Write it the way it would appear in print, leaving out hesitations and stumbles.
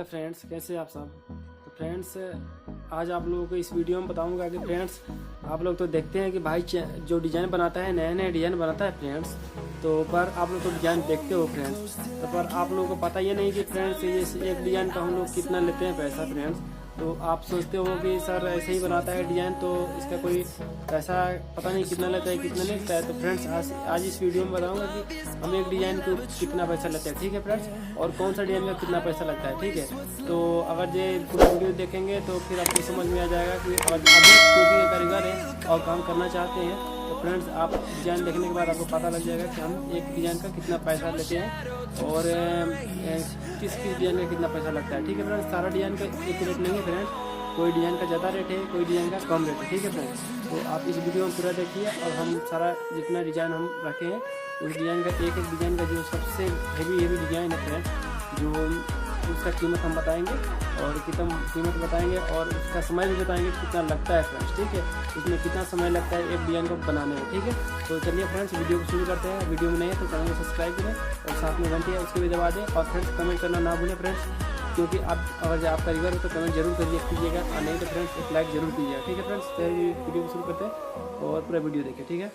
Hello friends, कैसे आप सब। तो फ्रेंड्स, आज आप लोगों को इस वीडियो में बताऊंगा कि फ्रेंड्स आप लोग तो देखते हैं कि भाई जो डिज़ाइन बनाता है, नए नए डिज़ाइन बनाता है फ्रेंड्स, तो पर आप लोग तो डिज़ाइन देखते हो फ्रेंड्स, तो पर आप लोगों को पता ये नहीं कि फ्रेंड्स ये एक डिज़ाइन का हम लोग कितना लेते हैं पैसा फ्रेंड्स। तो आप सोचते हो कि सर ऐसे ही बनाता है डिज़ाइन तो इसका कोई पैसा पता नहीं कितना लेता है कितना नहीं लेता है। तो फ्रेंड्स आज इस वीडियो में बताऊंगा कि हम एक डिज़ाइन को कितना पैसा लेते हैं, ठीक है फ्रेंड्स, और कौन सा डिज़ाइन का कितना पैसा लगता है, ठीक है। तो अगर ये पूरा वीडियो देखेंगे तो फिर आपको समझ में आ जाएगा कि अभी क्योंकि कारीगर है और काम करना चाहते हैं तो फ्रेंड्स आप डिज़ाइन देखने के बाद आपको पता लग जाएगा कि हम एक डिज़ाइन का कितना पैसा लेते हैं और किस डिज़ाइन का कितना पैसा लगता है, ठीक है फ्रेंड्स। सारा डिज़ाइन का एक रेट नहीं है फ्रेंड्स, कोई डिज़ाइन का ज़्यादा रेट है, कोई डिज़ाइन का कम रेट है, ठीक है फ्रेंड्स। तो आप इस वीडियो में पूरा देखिए और हम सारा जितना डिज़ाइन हम रखे हैं उस डिज़ाइन का एक डिज़ाइन का जो सबसे हेवी डिज़ाइन है फ्रेंड्स, जो उसका कीमत हम बताएंगे और कितना कीमत बताएंगे और उसका समय भी बताएंगे कितना लगता है फ्रेंड्स, ठीक है। उसमें कितना समय लगता है एक डिज़ाइन को बनाने में, ठीक है। तो चलिए फ्रेंड्स वीडियो को शुरू करते हैं। वीडियो में नहीं है तो चैनल को सब्सक्राइब करें और साथ में घंटी है उसको भी दबा दें और फ्रेंड्स कमेंट करना ना भूलें फ्रेंड्स, क्योंकि आप अगर आप कारीगर हो तो कमेंट जरूर कीजिएगा और नहीं तो फ्रेंड्स एक लाइक जरूर कीजिएगा, ठीक है फ्रेंड्स। तो वीडियो को शुरू करते हैं और पूरा वीडियो देखिए, ठीक है।